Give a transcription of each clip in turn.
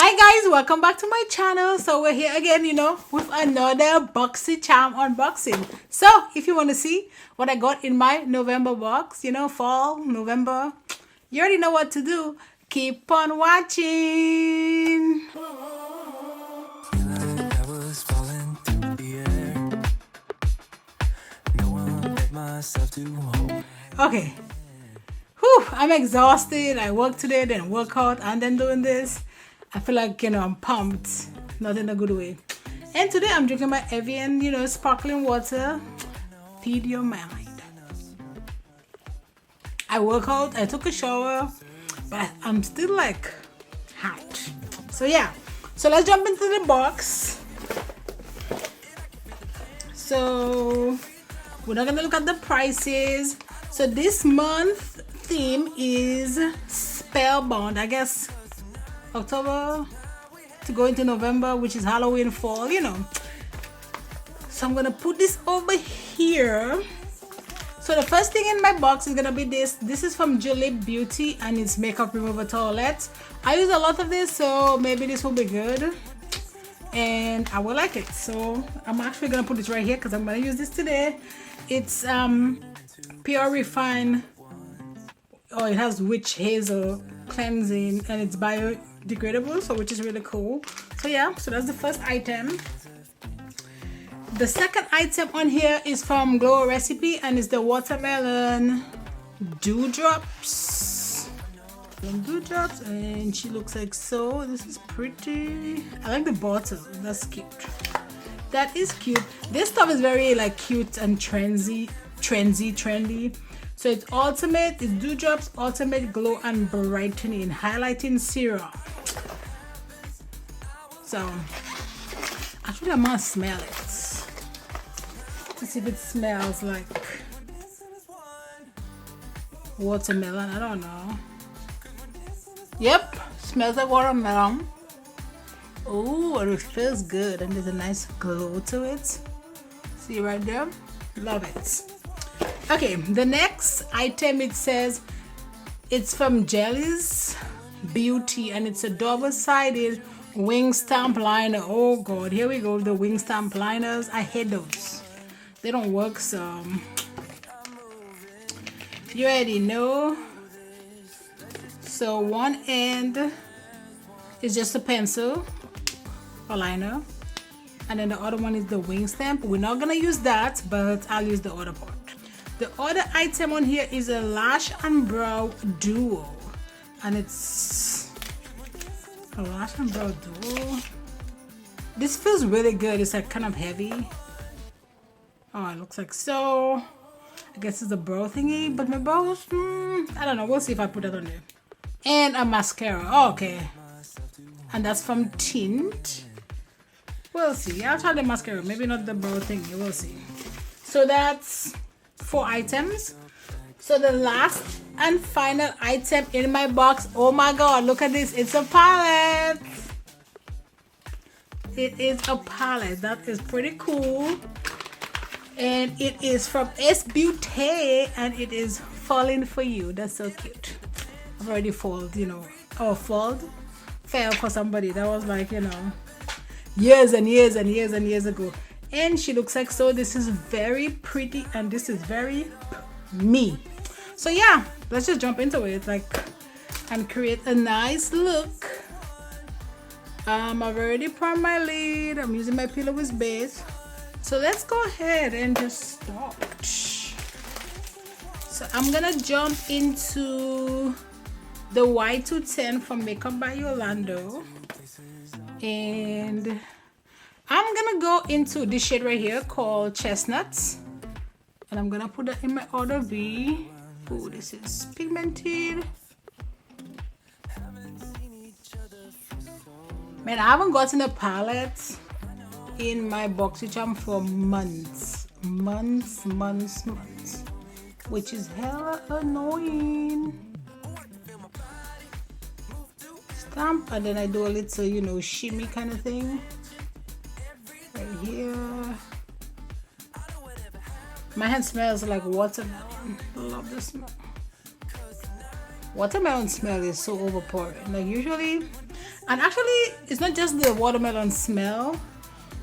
Hi guys, welcome back to my channel. So we're here again, with another Boxycharm unboxing. So if you want to see what I got in my November box, fall, November, you already know what to do. Keep on watching. Okay. Whew, I'm exhausted. I worked today, then work out, and then doing this. I feel like, I'm pumped. Not in a good way. And today I'm drinking my Evian, sparkling water. Feed your mind. I work out, I took a shower, but I'm still like hot. So yeah. So let's jump into the box. So we're not gonna look at the prices. So this month theme is Spellbound. I guess October to go into November, which is Halloween, fall, So I'm gonna put this over here. So the first thing in my box is gonna be this. This is from Jelliez Beauty and it's makeup remover toilette. I use a lot of this, so maybe this will be good and I will like it. So I'm actually gonna put it right here because I'm gonna use this today. It's pure refined. Oh, it has witch hazel cleansing and it's biodegradable, so which is really cool. So yeah, so that's the first item. The second item on here is from Glow Recipe and it's the watermelon Dewdrops. Dewdrops, and she looks like so. This is pretty. I like the bottle. That's cute. That is cute. This stuff is very like cute and trendy. So it's ultimate, it's Dewdrops Ultimate Glow and Brightening Highlighting Serum. So actually I must smell it to see if it smells like watermelon. I don't know. Yep, smells like watermelon. Oh, it feels good and there's a nice glow to it. See right there? Love it. Okay, the next item, it says it's from Jelliez Beauty and it's a double-sided wing stamp liner. Oh god, here we go, the wing stamp liners. I hate those. They don't work, so you already know. So one end is just a pencil or liner and then the other one is the wing stamp. We're not gonna use that, but I'll use the other part. The other item on here is a Lash and Brow Duo and it's a Lash and Brow Duo. This feels really good. It's like kind of heavy. Oh, it looks like so. I guess it's a brow thingy, but my brows, I don't know. We'll see if I put that on there. And a mascara. Oh, okay. And that's from Tynt. We'll see. I'll try the mascara. Maybe not the brow thingy. We'll see. So that's 4 items. So the last and final item in my box, oh my god, look at this. It's a palette. It is a palette. That is pretty cool. And it is from Beaute and it is Falling For You. That's so cute. I've already fell for somebody that was like, years and years and years and years ago. And she looks like so. This is very pretty and this is very me. So yeah, let's just jump into it and create a nice look. I've already primed my lid. I'm using my P.Louise Base. So let's go ahead and just start. So I'm gonna jump into the Y210 from Makeup by Yolondo. And I'm gonna go into this shade right here called Chestnuts, and I'm gonna put that in my order V. Oh, this is pigmented. Man, I haven't gotten a palette in my Boxycharm for months, which is hella annoying. Stamp, and then I do a little, shimmy kind of thing. Right here. My hand smells like watermelon. I love the smell. Watermelon smell is so overpowering. Like usually And actually, it's not just the watermelon smell.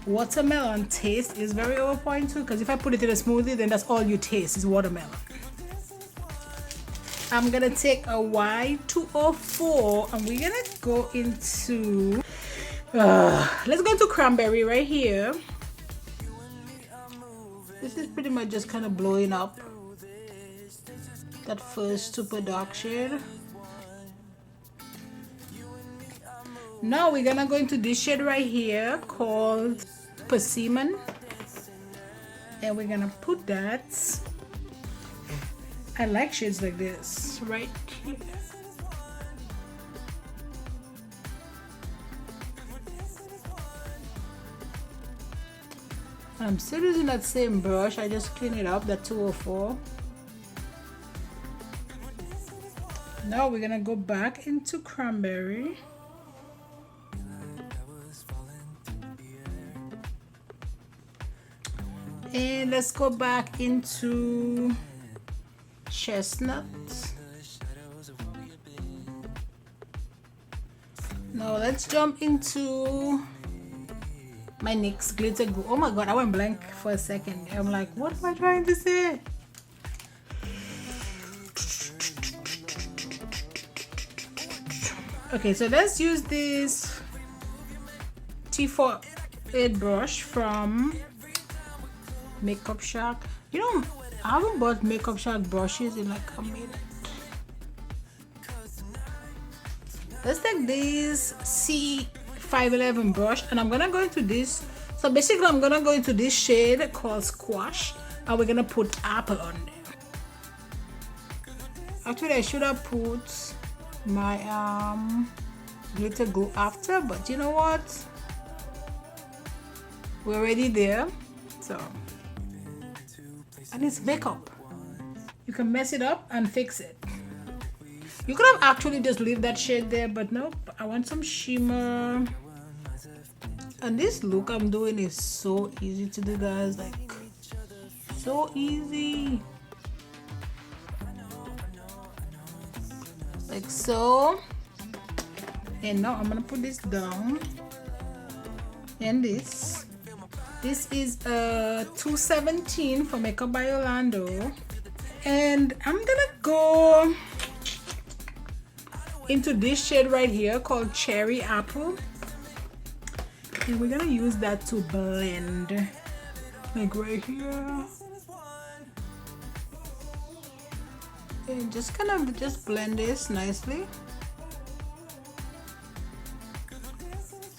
Watermelon taste is very on point too, because if I put it in a smoothie, then that's all you taste is watermelon. I'm gonna take a Y204 and we're gonna go into let's go into cranberry right here. This is pretty much just kind of blowing up that first super dark shade. Now we're gonna go into this shade right here called Persimmon, and we're gonna put that. I like shades like this right here. I'm still using that same brush. I just clean it up, that 204. Now we're gonna go back into cranberry. And let's go back into chestnut. Now let's jump into my NYX Glitter Glue. Oh my god, I went blank for a second. I'm like, what am I trying to say? Okay, so let's use this T48 brush from Makeup Shack. You know, I haven't bought Makeup Shack brushes in like a minute. Let's take this C511 brush and I'm gonna go into this. So basically I'm gonna go into this shade called Squash and we're gonna put apple on there. Actually I should have put my glitter glue after, but you know what, we're already there. So, and it's makeup, you can mess it up and fix it. You could have actually just leave that shade there, but nope, I want some shimmer. And this look I'm doing is so easy to do, guys, like so easy, like so. And now I'm gonna put this down, and this is a 217 for Makeup by Yolondo, and I'm gonna go into this shade right here called Cherry Apple, and we're gonna use that to blend, like right here, and just kind of just blend this nicely,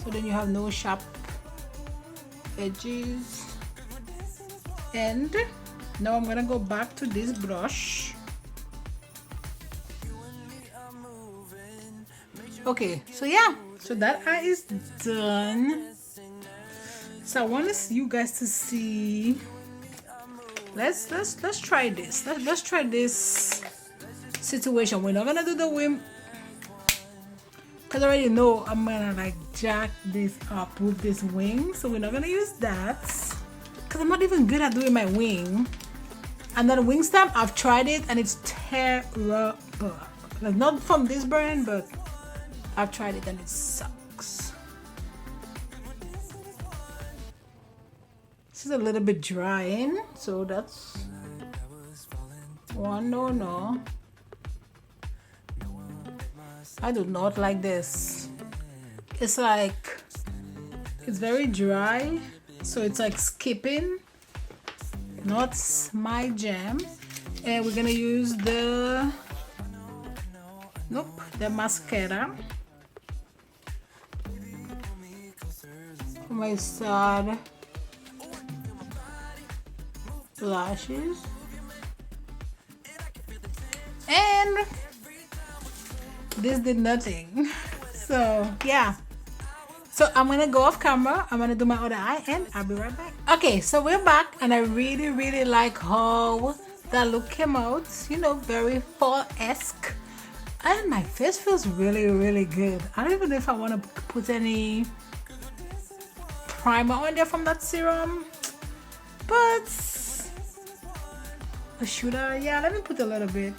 so then you have no sharp edges. And now I'm gonna go back to this brush. Okay, so yeah, so that eye is done. So I want you guys to see. Let's try this. Let's try this situation. We're not gonna do the wing, because I already know I'm gonna like jack this up with this wing, so we're not gonna use that, because I'm not even good at doing my wing. And that wing stamp, I've tried it and it's terrible. Like, not from this brand, but I've tried it and it sucks. This is a little bit drying, so that's one no. I do not like this. It's like, it's very dry, so it's like skipping, not my jam. And we're gonna use the mascara for my sad lashes. And this did nothing. So yeah, so I'm gonna go off camera, I'm gonna do my other eye, and I'll be right back. Okay, so we're back, and I really like how that look came out, you know, very fall-esque, and my face feels really good. I don't even know if I want to put any primer on there from that serum, but should I? Yeah, let me put a little bit.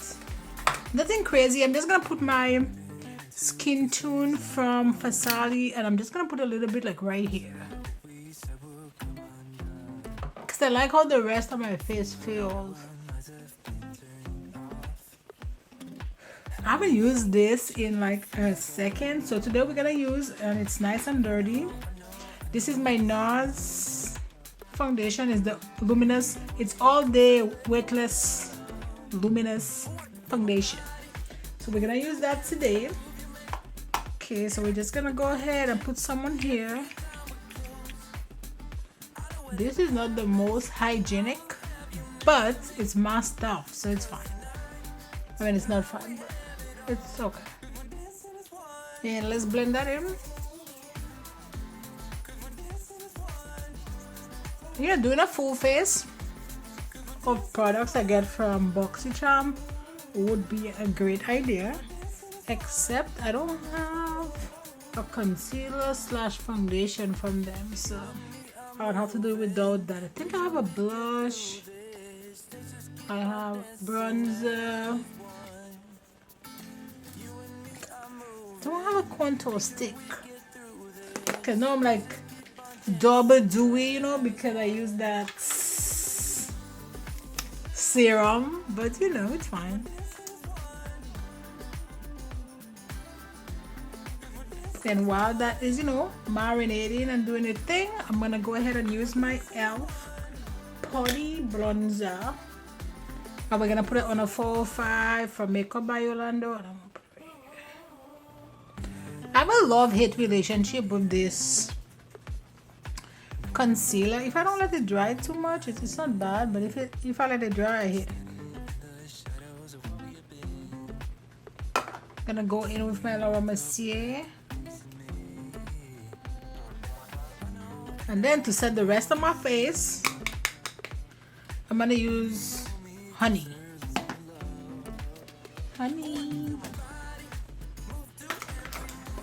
Nothing crazy. I'm just gonna put my Skintune from Farsali, and I'm just gonna put a little bit like right here because I like how the rest of my face feels. I haven't used this in like a second, so today we're gonna use, and it's nice and dirty. This is my Nars foundation. Is the Luminous. It's all day weightless luminous foundation. So we're gonna use that today. Okay, so we're just gonna go ahead and put some on here. This is not the most hygienic, but it's my stuff, so it's fine. I mean, it's not fine, but it's okay. And let's blend that in. Yeah, doing a full face of products I get from Boxycharm would be a great idea, except I don't have a concealer slash foundation from them, so I would have to do it without that. I think I have a blush, I have bronzer, don't have a contour stick because now I'm like double dewy, you know, because I use that serum, but you know, it's fine. And while that is, you know, marinating and doing a thing, I'm gonna go ahead and use my e.l.f. Putty Bronzer, and we're gonna put it on a 405 from Makeup by Yolondo, and I'm gonna put it right here. I have a love-hate relationship with this concealer. If I don't let it dry too much, it's not bad, but if I let it dry, I hate it. Gonna go in with my Laura Mercier, and then to set the rest of my face, I'm gonna use honey.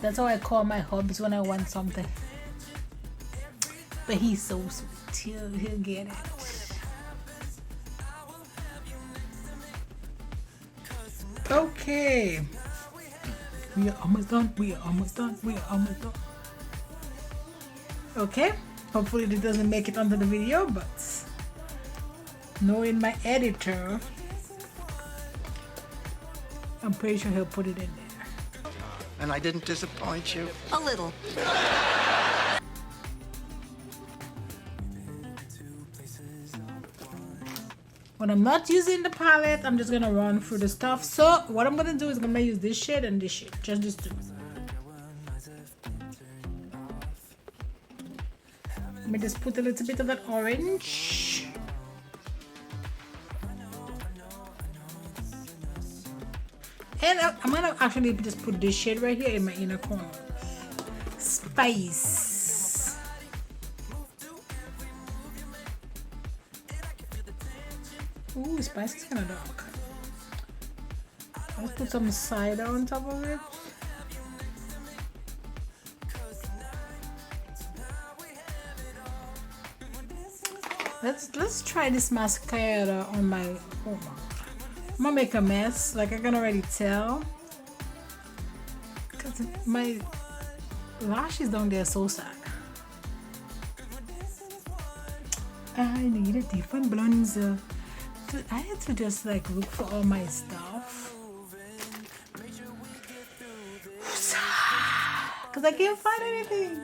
That's how I call my hubs when I want something. But he's so sweet. He'll get it. Okay. We are almost done. Okay. Hopefully this doesn't make it onto the video, but knowing my editor, I'm pretty sure he'll put it in there. And I didn't disappoint you? A little. When I'm not using the palette, I'm just gonna run through the stuff. So what I'm gonna do is I'm gonna use this shade and this shade, just these two. Let me just put a little bit of that orange. And I'm gonna actually just put this shade right here in my inner corner. Spice. Ooh, spice is kind of dark. Let's put some cider on top of it. Let's try this mascara on my. Oh my! I'm gonna make a mess. Like I can already tell, cause my lashes down there are so sad. I need a different bronzer. I had to just like look for all my stuff because I can't find anything.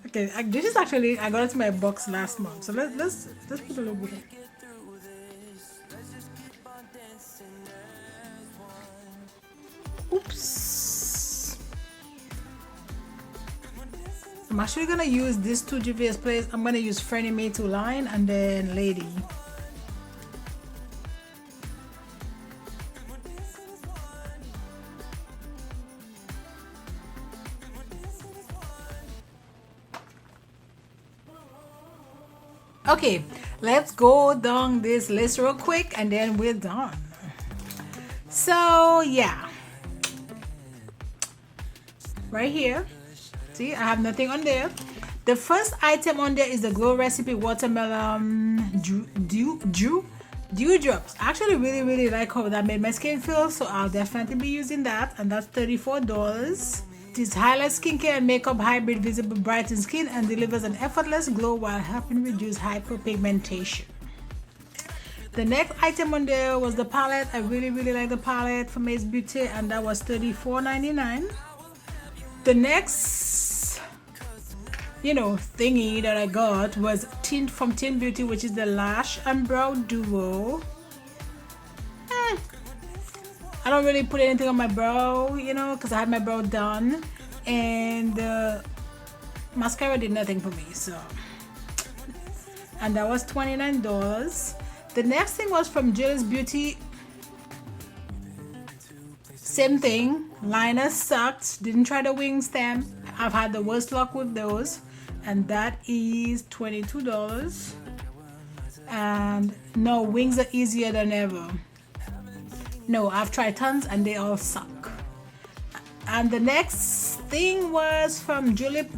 Okay, this is actually, I got it in my box last month, so let's put a little bit. Oops. I'm actually gonna use this two Jelliez place. I'm gonna use Frenny Me to line and then Lady. Okay, let's go down this list real quick and then we're done. So yeah, right here, see, I have nothing on there. The first item on there is the Glow Recipe Watermelon Dewdrops. I actually really like how that made my skin feel, so I'll definitely be using that, and that's $34. This highlight skincare and makeup hybrid visible brightens skin and delivers an effortless glow while helping reduce hyperpigmentation. The next item on there was the palette. I really like the palette from Ace Beauty, and that was $34.99. The next, thingy that I got was Tynt from Tynt Beauty, which is the Lash and Brow Duo. I don't really put anything on my brow, because I had my brow done, and mascara did nothing for me, so. And that was $29. The next thing was from Jelliez Beauty. Same thing, liner sucked, didn't try the wing stamp. I've had the worst luck with those, and that is $22. And no, wings are easier than ever. No, I've tried tons and they all suck. And the next thing was from Julep.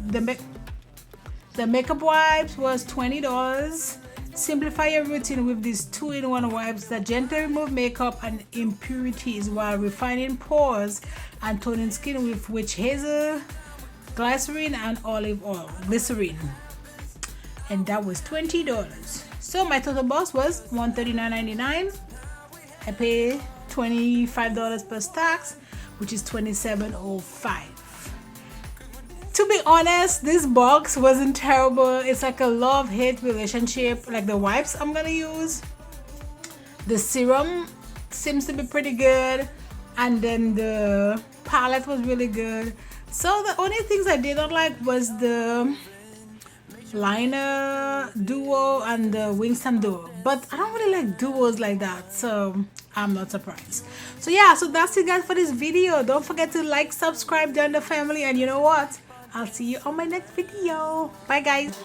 The makeup wipes was $20. Simplify your routine with these 2-in-1 wipes that gently remove makeup and impurities while refining pores and toning skin with witch hazel, glycerin, and olive oil. Glycerin. And that was $20. So my total cost was $139.99. I paid $25 plus tax, which is $27.05. To be honest, this box wasn't terrible. It's like a love-hate relationship. Like the wipes I'm gonna use, the serum seems to be pretty good, and then the palette was really good. So the only things I did not like was the liner duo and the wing stamp duo, but I don't really like duos like that, so I'm not surprised. So yeah, so that's it guys for this video. Don't forget to like, subscribe, join the family, and you know what, I'll see you on my next video. Bye guys.